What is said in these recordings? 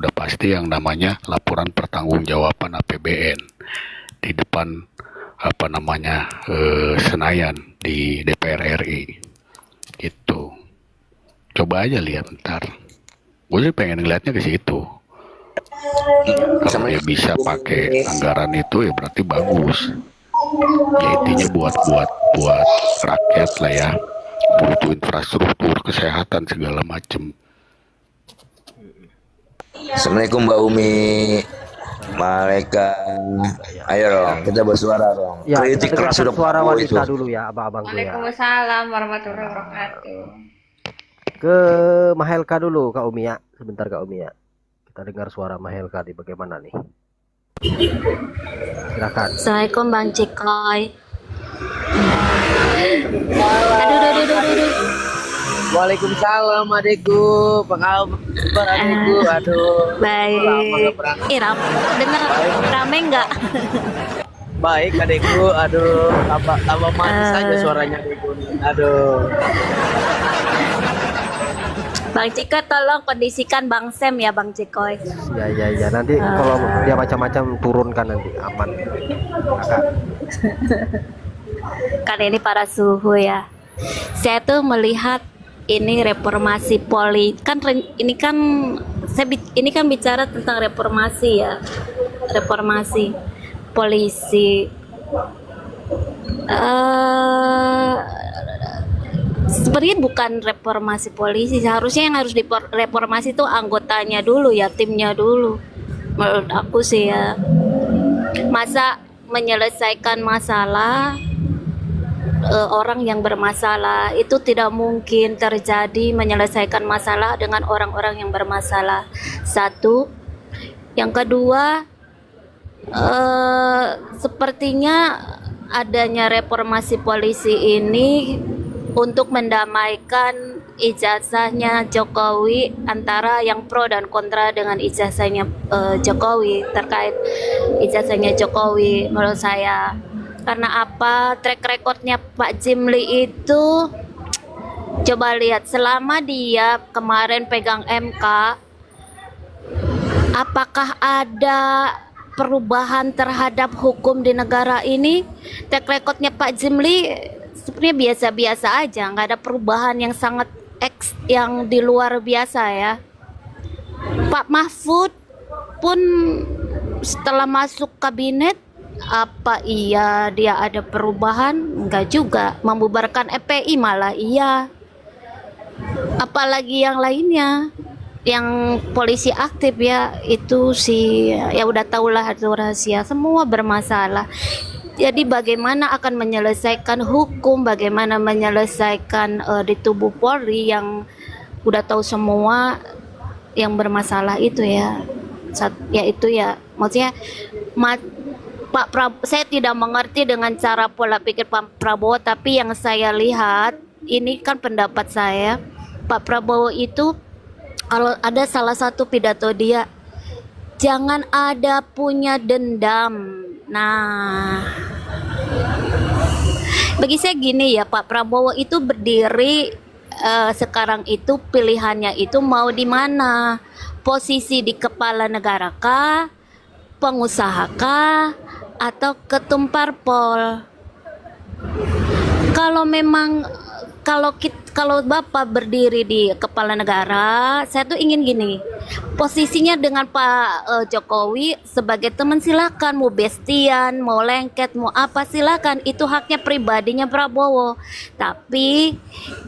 udah pasti yang namanya laporan pertanggungjawaban APBN di depan Senayan di DPR RI. Itu coba aja lihat ntar. Gue sih pengen ngeliatnya ke situ. Kalau dia bisa pakai anggaran itu ya berarti bagus. Ya intinya buat rakyat lah ya. Butuh infrastruktur, kesehatan segala macem. Assalamualaikum Mbak Umi. Mereka, ayo dong, kita bersuara dong. Ya, Kritik kita keras dengarkan sudah suara Prabowo wanita itu. dulu ya, abang-abang tuh ya. Waalaikumsalam warahmatullahi wabarakatuh. Ke Mahelka dulu, Kak Umi ya. Sebentar Kak Umi ya. Kita dengar suara Mahelka di bagaimana nih. Silakan. Assalamualaikum Bang Cikoy. Aduh. Waalaikumsalam adekku, apa kabar adekku? Aduh, Baik. Dengar rame nggak? baik adekku. Aduh, tambah manis aja suaranya adekku nih. Aduh, Bang Cikoy tolong kondisikan Bang Sam ya Bang Cikoy. Ya. Nanti kalau dia macam-macam turunkan nanti aman. Silakan. Kan ini para suhu ya. Saya tuh melihat ini reformasi ini kan bicara tentang reformasi ya. Reformasi polisi. Sebenarnya bukan reformasi polisi, seharusnya yang harus direformasi itu anggotanya dulu ya, timnya dulu. Menurut aku sih ya. Masa menyelesaikan masalah orang yang bermasalah itu tidak mungkin terjadi, menyelesaikan masalah dengan orang-orang yang bermasalah. Satu, yang kedua, sepertinya adanya reformasi polisi ini untuk mendamaikan ijazahnya Jokowi, antara yang pro dan kontra dengan ijazahnya Jokowi, terkait ijazahnya Jokowi menurut saya. Karena apa? Track recordnya Pak Jimli itu, coba lihat selama dia kemarin pegang MK, apakah ada perubahan terhadap hukum di negara ini? Track recordnya Pak Jimli sebenarnya biasa-biasa aja, nggak ada perubahan yang sangat yang di luar biasa ya. Pak Mahfud pun setelah masuk kabinet, apa iya dia ada perubahan? Enggak juga. Membubarkan FPI malah iya. Apalagi yang lainnya, yang polisi aktif ya, itu sih ya udah tahulah itu rahasia, semua bermasalah. Jadi bagaimana akan menyelesaikan hukum, bagaimana menyelesaikan di tubuh Polri yang udah tahu semua yang bermasalah itu ya. Ya itu ya, maksudnya saya tidak mengerti dengan cara pola pikir Pak Prabowo, tapi yang saya lihat, ini kan pendapat saya, Pak Prabowo itu kalau ada salah satu pidato dia, jangan ada punya dendam. Nah, bagi saya gini ya, Pak Prabowo itu berdiri sekarang itu pilihannya itu mau di mana? Posisi di kepala negara kah? Pengusaha kah? Atau ketum parpol? Kalau memang kalau Bapak berdiri di kepala negara, saya tuh ingin gini, posisinya dengan Pak Jokowi sebagai teman silakan, mau bestian, mau lengket, mau apa silakan, itu haknya pribadinya Prabowo. Tapi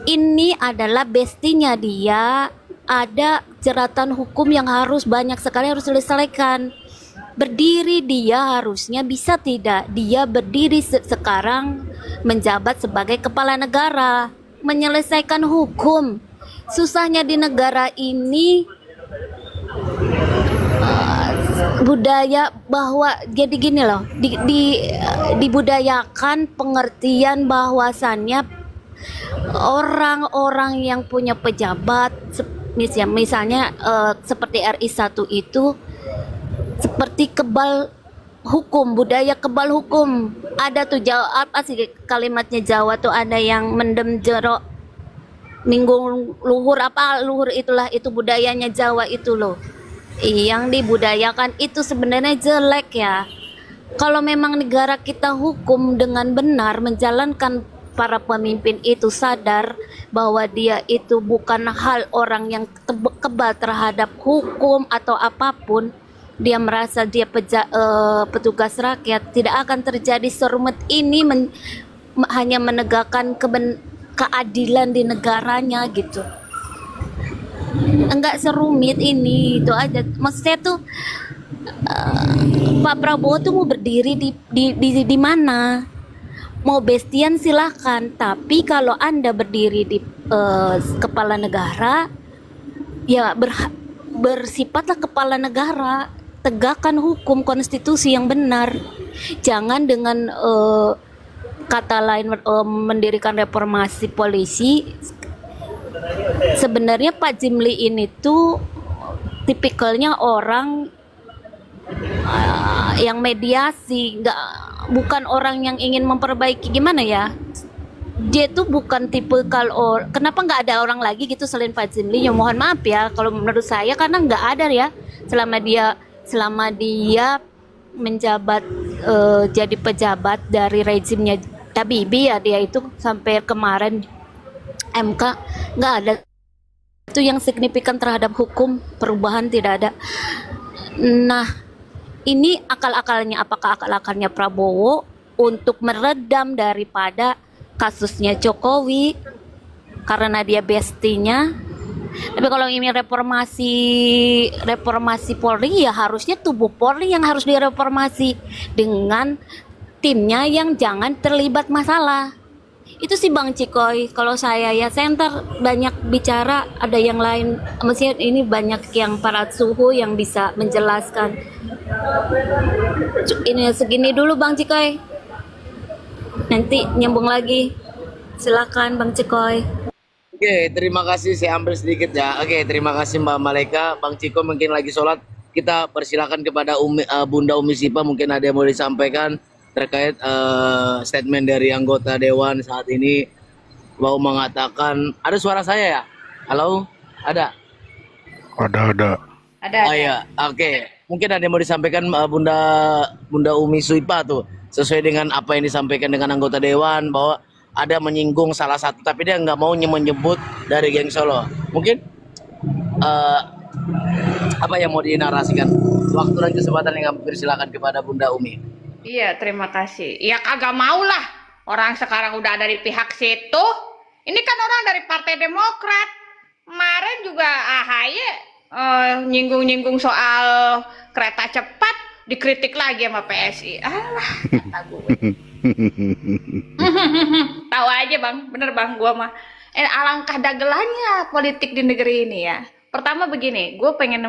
ini adalah bestinya dia, ada jeratan hukum yang harus banyak sekali harus diselesaikan. Berdiri dia harusnya bisa tidak, dia berdiri sekarang menjabat sebagai kepala negara, menyelesaikan hukum. Susahnya di negara ini budaya bahwa jadi gini loh, dibudayakan pengertian bahwasannya orang-orang yang punya pejabat misalnya seperti RI1 itu seperti kebal hukum, budaya kebal hukum. Ada tuh Jawa, apa sih kalimatnya Jawa tuh, ada yang mendem jeruk ninggung luhur, apa luhur itulah, itu budayanya Jawa itu loh. yang dibudayakan itu sebenarnya jelek ya. Kalau memang negara kita hukum dengan benar, menjalankan para pemimpin itu sadar bahwa dia itu bukan hal orang yang kebal terhadap hukum atau apapun, dia merasa dia petugas rakyat, tidak akan terjadi serumit ini hanya menegakkan keadilan di negaranya gitu. Enggak serumit ini, itu aja. Maksud saya tuh Pak Prabowo tuh mau berdiri di mana? Mau bestian silahkan, tapi kalau Anda berdiri di kepala negara, ya bersifatlah kepala negara, tegakkan hukum konstitusi yang benar. Jangan dengan kata lain mendirikan reformasi polisi. Sebenarnya Pak Jimli ini tuh tipikalnya orang yang mediasi, bukan orang yang ingin memperbaiki. Gimana ya, dia tuh bukan tipe kenapa nggak ada orang lagi gitu selain Pak Jimli, ya mohon maaf ya kalau menurut saya, karena nggak ada ya selama dia menjabat jadi pejabat dari rezimnya Habibie ya, dia itu sampai kemarin MK nggak ada itu yang signifikan terhadap hukum, perubahan tidak ada. Nah, ini akal-akalnya, apakah akal-akalnya Prabowo untuk meredam daripada kasusnya Jokowi karena dia bestinya. Tapi kalau ini reformasi Polri, ya harusnya tubuh Polri yang harus direformasi dengan timnya yang jangan terlibat masalah. Itu sih Bang Cikoy, kalau saya ntar banyak bicara, ada yang lain, maksudnya ini banyak yang para suhu yang bisa menjelaskan. Ini segini dulu Bang Cikoy, nanti nyambung lagi, silakan Bang Cikoy. Oke, terima kasih, saya ambil sedikit ya. Oke, terima kasih Mbak Maleka. Bang Ciko mungkin lagi sholat, kita persilakan kepada Bunda Umi Sipa, mungkin ada yang mau disampaikan terkait statement dari anggota Dewan saat ini, mau mengatakan, ada suara saya ya? Halo? Ada? Ada. Oh iya, oke. Mungkin ada yang mau disampaikan Bunda Umi Suipa tuh, sesuai dengan apa yang disampaikan dengan anggota Dewan, bahwa ada menyinggung salah satu, tapi dia nggak mau menyebut dari geng Solo. Mungkin apa yang mau dinarasikan? Waktu dan kesempatan yang kami persilakan kepada Bunda Umi. Iya, terima kasih. Ya kagak mau lah. Orang sekarang udah ada di pihak situ. Ini kan orang dari Partai Demokrat. Kemarin juga AHY nyinggung-nyinggung soal kereta cepat, dikritik lagi sama PSI. Alah, kata gue. Tahu aja Bang, bener Bang, gua mah. Alangkah dagelannya politik di negeri ini ya. Pertama begini, gue pengen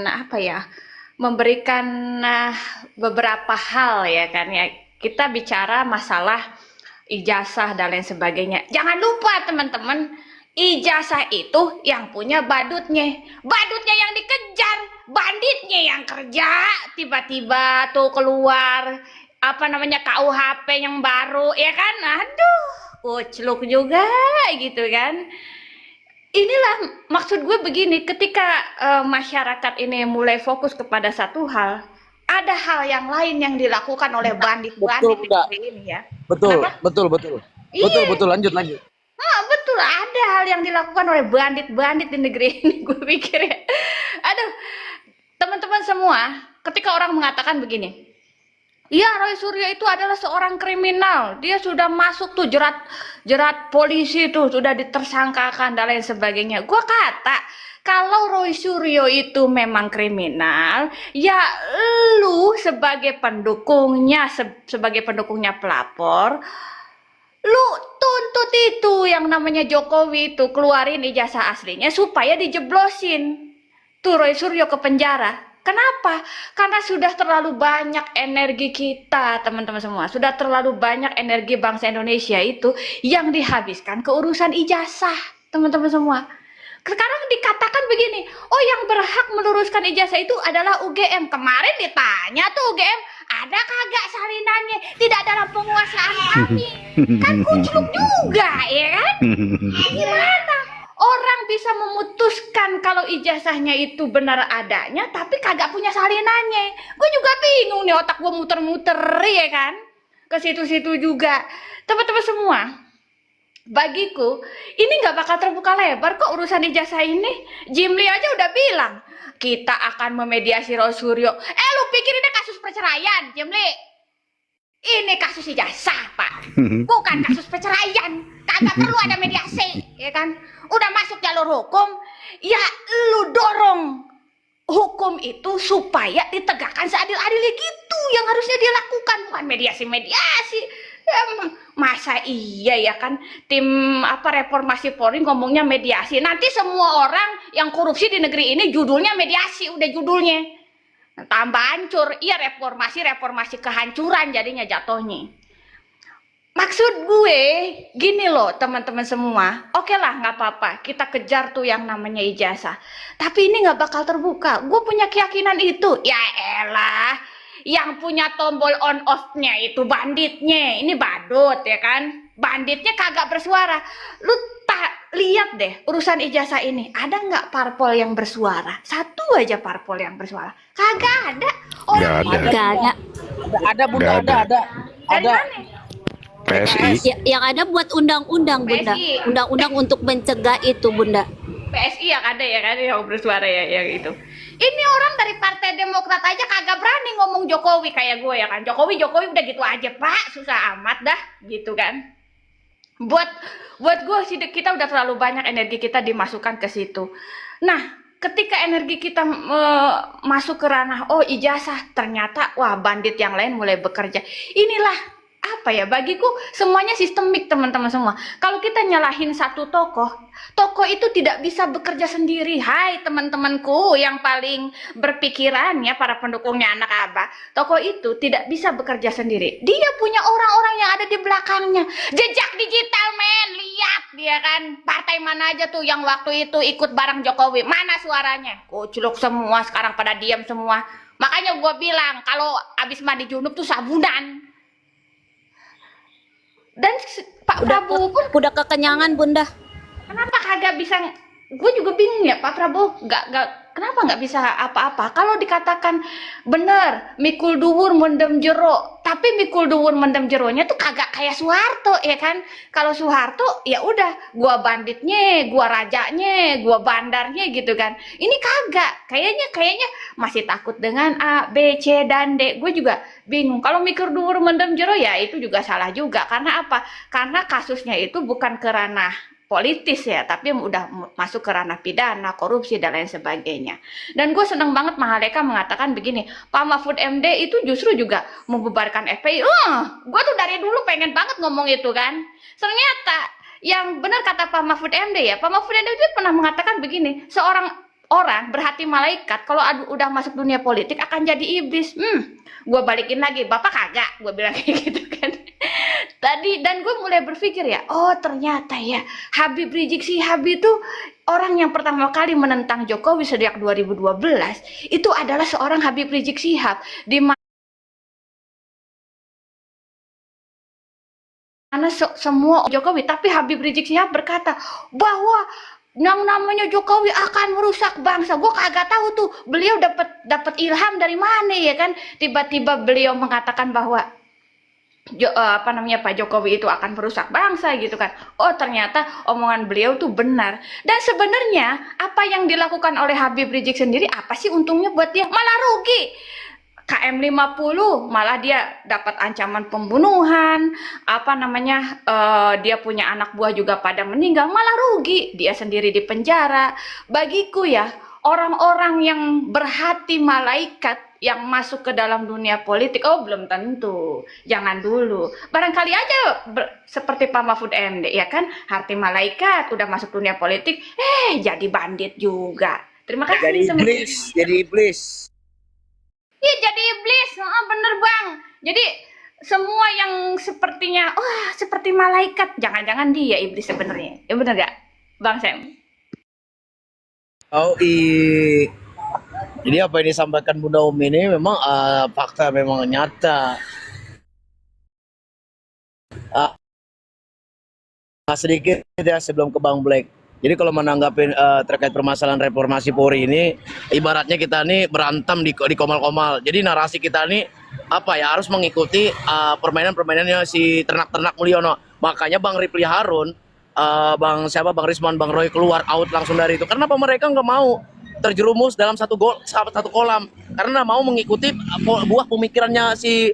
apa ya, memberikan beberapa hal ya kan ya. Kita bicara masalah ijazah dan lain sebagainya. Jangan lupa teman-teman, ijazah itu yang punya badutnya. Badutnya yang dikejar, banditnya yang kerja. Tiba-tiba tuh keluar apa namanya KUHP yang baru ya kan. Aduh, kucluk juga gitu kan. Inilah maksud gue begini, ketika masyarakat ini mulai fokus kepada satu hal, ada hal yang lain yang dilakukan oleh bandit-bandit di ini ya. Betul, Kenapa? betul. Iya. Betul, lanjut. Betul, ada hal yang dilakukan oleh bandit-bandit di negeri ini, gue pikir ya. Aduh, teman-teman semua, ketika orang mengatakan begini, ya, Roy Suryo itu adalah seorang kriminal. Dia sudah masuk tuh jerat polisi tuh, sudah ditersangkakan dan lain sebagainya. Gua kata, kalau Roy Suryo itu memang kriminal, ya lu sebagai pendukungnya, sebagai pendukungnya pelapor, lu tuntut itu yang namanya Jokowi itu keluarin ijazah aslinya supaya dijeblosin tuh Roy Suryo ke penjara. Kenapa? Karena sudah terlalu banyak energi kita, teman-teman semua. Sudah terlalu banyak energi bangsa Indonesia itu yang dihabiskan ke urusan ijazah, teman-teman semua. Sekarang dikatakan begini, oh yang berhak meluruskan ijazah itu adalah UGM. Kemarin ditanya tuh UGM, ada kagak salinannya? Tidak dalam penguasaan kami. Kan kucluk juga, ya kan? Gimana? Orang bisa memutuskan kalau ijazahnya itu benar adanya, tapi kagak punya salinannya. Gue juga bingung nih, otak gue muter-muter ya kan, ke situ-situ juga. Teman-teman semua, bagiku ini nggak bakal terbuka lebar kok urusan ijazah ini. Jimli aja udah bilang kita akan memediasi Roy Suryo. Lu pikir ini kasus perceraian, Jimli? Ini kasus ijazah, Pak. Bukan kasus perceraian. Kagak perlu ada mediasi, ya kan? Udah masuk jalur hukum, ya lu dorong hukum itu supaya ditegakkan seadil-adilnya, gitu yang harusnya dilakukan, bukan mediasi-mediasi. Masa iya ya kan tim reformasi Polri ngomongnya mediasi, nanti semua orang yang korupsi di negeri ini judulnya mediasi, udah judulnya. Tambah hancur, iya reformasi kehancuran jadinya jatuhnya. Maksud gue gini loh teman-teman semua, oke lah nggak apa-apa kita kejar tuh yang namanya ijazah, tapi ini nggak bakal terbuka. Gue punya keyakinan itu. Ya elah, yang punya tombol on off-nya itu banditnya, ini badut ya kan, banditnya kagak bersuara. Lu tak lihat deh urusan ijazah ini, ada nggak parpol yang bersuara? Satu aja parpol yang bersuara, kagak ada. Orang Nggak ada. Gak ada. Ada Bunda, Nggak ada. dari ada. mana? PSI. Yang ada buat undang-undang, Bunda. PSI. Undang-undang untuk mencegah itu, Bunda. PSI yang ada ya kan yang bersuara ya yang itu. Ini orang dari Partai Demokrat aja kagak berani ngomong Jokowi kayak gue ya kan. Jokowi udah gitu aja, Pak, susah amat dah gitu kan. Buat gue sih kita udah terlalu banyak energi kita dimasukkan ke situ. Nah, ketika energi kita masuk ke ranah ijazah, ternyata wah bandit yang lain mulai bekerja. Inilah apa ya, bagiku semuanya sistemik teman-teman semua. Kalau kita nyalahin satu tokoh itu tidak bisa bekerja sendiri. Hai teman-temanku yang paling berpikiran ya, para pendukungnya anak Abah, tokoh itu tidak bisa bekerja sendiri. Dia punya orang-orang yang ada di belakangnya. Jejak digital, men, lihat dia kan, partai mana aja tuh yang waktu itu ikut bareng Jokowi, mana suaranya? Kuculuk semua, sekarang pada diam semua. Makanya gue bilang kalau abis mandi junub tuh sabunan. Dan Pak Prabowo pun Udah kekenyangan, Bunda. kenapa kagak bisa? Gue juga bingung ya Pak Prabowo, kenapa nggak bisa apa-apa? Kalau dikatakan bener mikul dhuwur mendem jero, tapi mikul dhuwur mendem jeronya tuh kagak kayak Soeharto ya kan? Kalau Soeharto ya udah, gua banditnya, gua rajanya, gua bandarnya gitu kan. Ini kagak, kayaknya masih takut dengan A, B, C dan D. Gue juga bingung. Kalau mikul dhuwur mendem jero ya itu juga salah juga. Karena apa? Karena kasusnya itu bukan ke ranah politis ya, tapi udah masuk ke ranah pidana, korupsi dan lain sebagainya. Dan gue seneng banget Mahaleka mengatakan begini, Pak Mahfud MD itu justru juga membubarkan FPI. Gue tuh dari dulu pengen banget ngomong itu kan. Ternyata yang benar kata Pak Mahfud MD ya, Pak Mahfud MD itu pernah mengatakan begini, seorang orang berhati malaikat kalau udah masuk dunia politik akan jadi iblis. Gue balikin lagi, Bapak kagak, gue bilang kayak gitu kan. Tadi dan gue mulai berpikir ya, oh ternyata ya Habib Rizik Syihab itu orang yang pertama kali menentang Jokowi sejak 2012 itu adalah seorang Habib Rizik Syihab, di mana semua Jokowi, tapi Habib Rizik Syihab berkata bahwa yang namanya Jokowi akan merusak bangsa. Gue kagak tahu tuh beliau dapat ilham dari mana ya kan, tiba-tiba beliau mengatakan bahwa Pak Jokowi itu akan merusak bangsa gitu kan. Oh ternyata omongan beliau tuh benar. Dan sebenarnya apa yang dilakukan oleh Habib Rizik sendiri, apa sih untungnya buat dia? Malah rugi. KM 50 malah dia dapat ancaman pembunuhan, dia punya anak buah juga pada meninggal, malah rugi, dia sendiri di penjara. Bagiku ya, orang-orang yang berhati malaikat yang masuk ke dalam dunia politik, belum tentu, jangan dulu. Barangkali aja seperti Pak Mahfud MD ya kan, hati malaikat udah masuk dunia politik, jadi bandit juga. Terima kasih. Jadi iblis. Iya jadi iblis, bener Bang. Jadi semua yang sepertinya, seperti malaikat, jangan-jangan dia iblis sebenarnya. Ya bener gak, Bang Sam? Jadi apa yang disampaikan Bunda Umi ini memang fakta, memang nyata. Sedikit ya sebelum ke Bang Black. Jadi kalau menanggapi terkait permasalahan reformasi Polri ini, ibaratnya kita nih berantem di komal-komal. Jadi narasi kita nih apa ya, harus mengikuti permainan-permainannya si ternak-ternak Mulyono. Makanya Bang Rifli Harun, Bang Risman, Bang Roy keluar out langsung dari itu. Karena apa, mereka nggak mau terjerumus dalam satu kolam, karena mau mengikuti buah pemikirannya si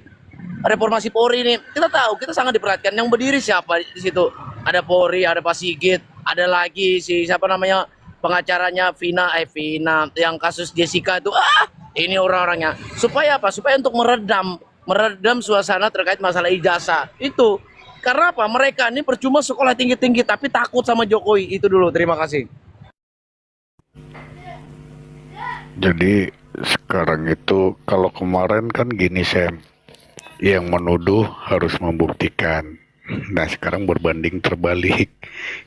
reformasi Polri ini. Kita tahu, kita sangat diperhatikan. Yang berdiri siapa di situ? Ada Polri, ada Pak Sigit, ada lagi si siapa namanya pengacaranya Vina yang kasus Jessica itu. Ini orang-orangnya. Supaya apa? Supaya untuk meredam suasana terkait masalah ijazah. Itu karena apa? Mereka ini percuma sekolah tinggi-tinggi tapi takut sama Jokowi. Itu dulu. Terima kasih. Jadi sekarang itu kalau kemarin kan gini Sam, yang menuduh harus membuktikan. Nah sekarang berbanding terbalik,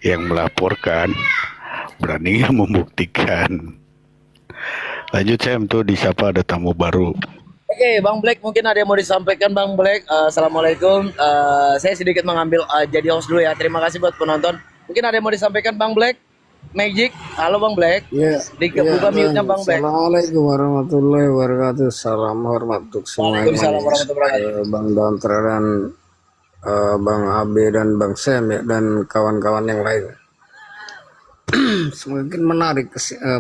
yang melaporkan berani membuktikan. Lanjut Sam, tuh di siapa ada tamu baru. Oke, Bang Black, mungkin ada yang mau disampaikan Bang Black. Assalamualaikum. Saya sedikit mengambil jadi host dulu ya. Terima kasih buat penonton. Mungkin ada yang mau disampaikan Bang Black. Magic, halo Bang Black. Buka mute-nya Bang Black. Assalamualaikum warahmatullahi wabarakatuh. Salam hormat untuk semuanya. Waalaikumsalam warahmatullahi wabarakatuh. Bang Dontra dan Bang Abe dan Bang Sam ya, dan kawan-kawan yang lain. Semakin menarik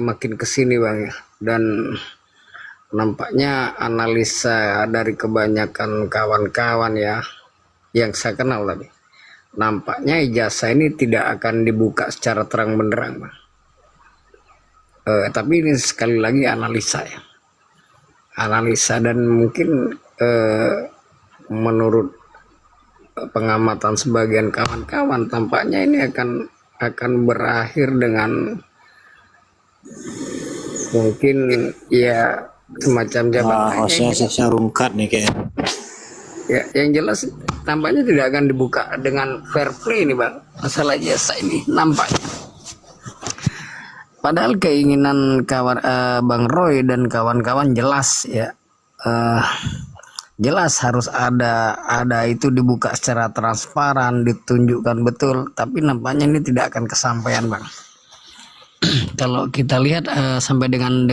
makin kesini Bang ya. Dan nampaknya analisa dari kebanyakan kawan-kawan ya yang saya kenal tadi, nampaknya ijazah ini tidak akan dibuka secara terang benderang Bang. Tapi ini sekali lagi analisa ya, analisa, dan mungkin menurut pengamatan sebagian kawan-kawan tampaknya ini akan berakhir dengan mungkin ya semacam jabatan. Hostnya saya rungkat nih kayaknya. Ya, yang jelas tampaknya tidak akan dibuka dengan fair play nih Bang, masalah jasa ini nampaknya. Padahal keinginan Bang Roy dan kawan-kawan jelas ya, jelas harus ada itu dibuka secara transparan, ditunjukkan betul. Tapi nampaknya ini tidak akan kesampaian Bang. Kalau kita lihat sampai dengan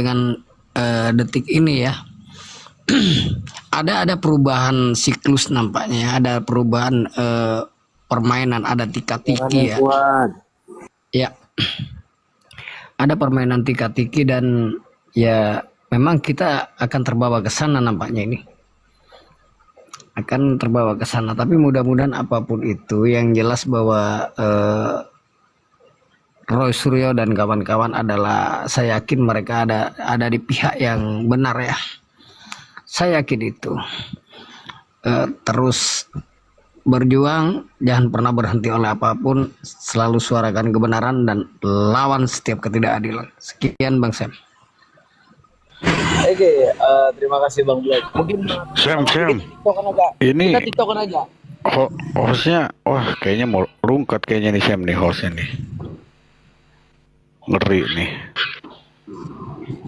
detik ini ya. ada perubahan siklus nampaknya ya, ada perubahan permainan, ada tika-tiki ya. Ya. Ada permainan tika-tiki dan ya memang kita akan terbawa ke sana nampaknya ini. Akan terbawa ke sana, tapi mudah-mudahan apapun itu yang jelas bahwa Roy Suryo dan kawan-kawan adalah, saya yakin mereka ada di pihak yang benar ya. Saya yakin itu. Terus berjuang, jangan pernah berhenti oleh apapun, selalu suarakan kebenaran dan lawan setiap ketidakadilan. Sekian Bang Sam. Oke, terima kasih Bang Black. Mungkin Sam, TikTokan aja. ini Kita TikTokan aja. hostnya, wah kayaknya mau rungkat kayaknya nih Sam nih hostnya nih. Ngeri nih.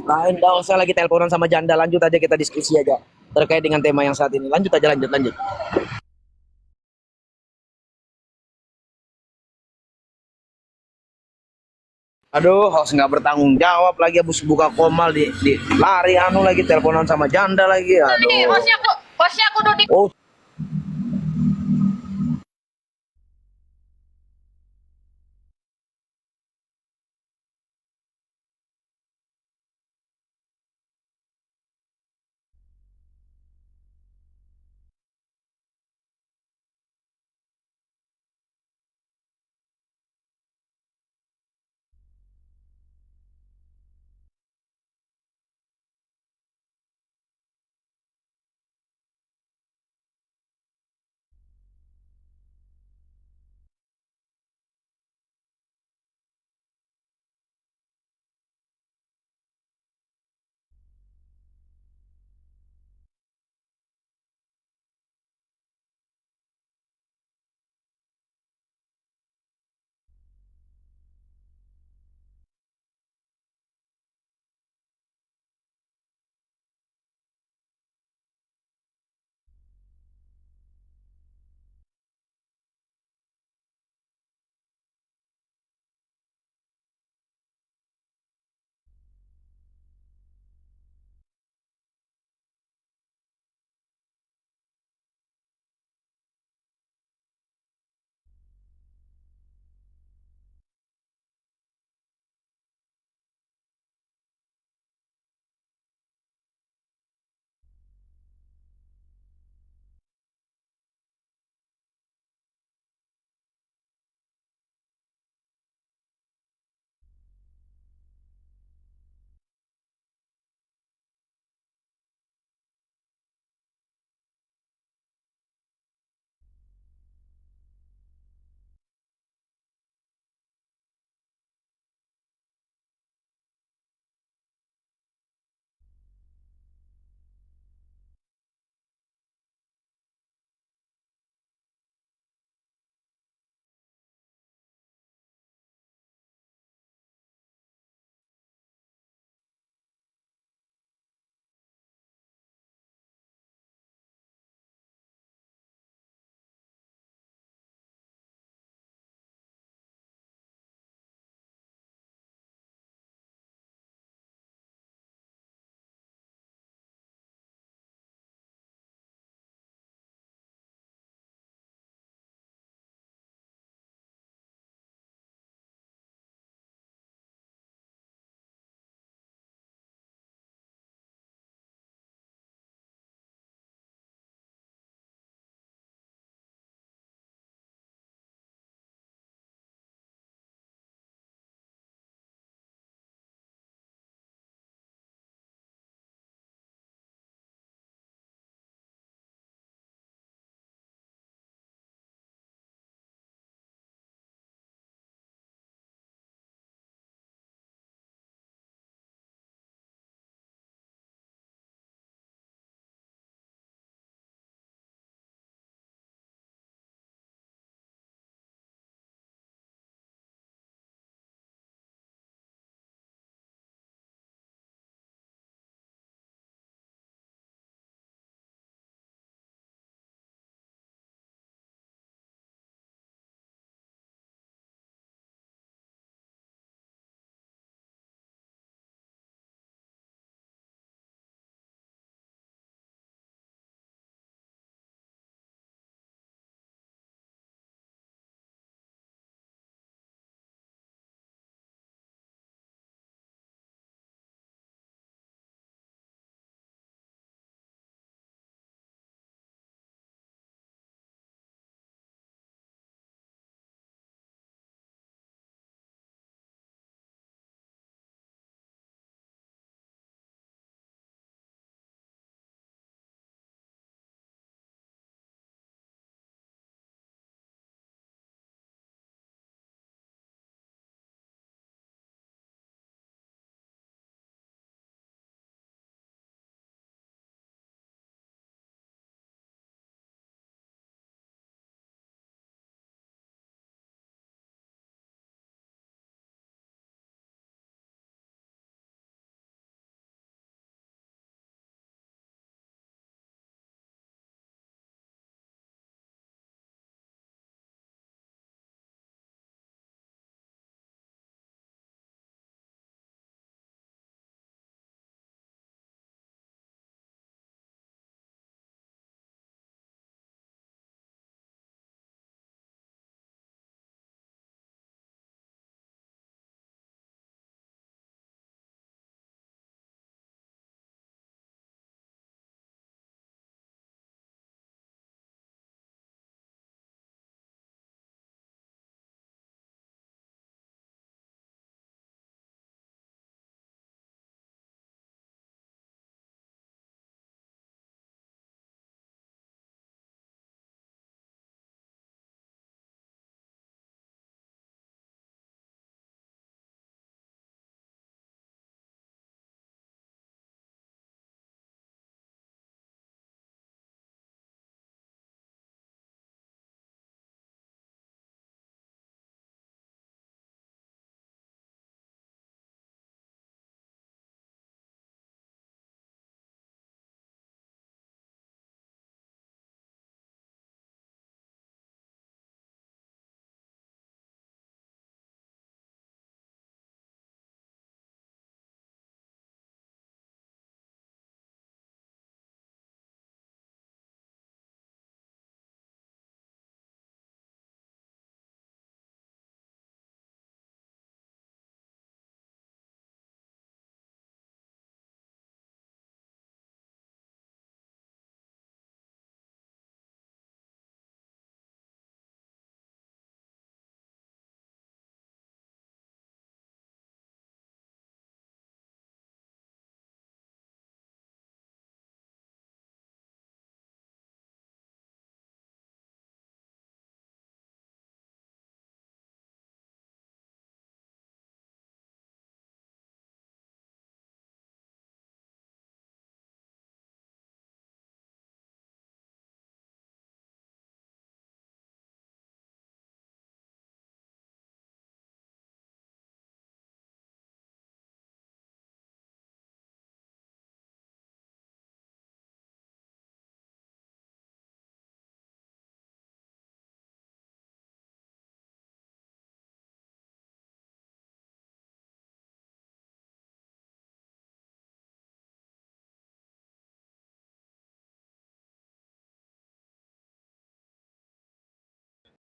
Nah, enggak usah lagi teleponan sama janda, lanjut aja kita diskusi aja terkait dengan tema yang saat ini. Lanjut aja, lanjut. Aduh, host nggak bertanggung jawab lagi, habis buka komal di lari lagi teleponan sama janda lagi. Aduh. Hostnya aku Dodi. Oh,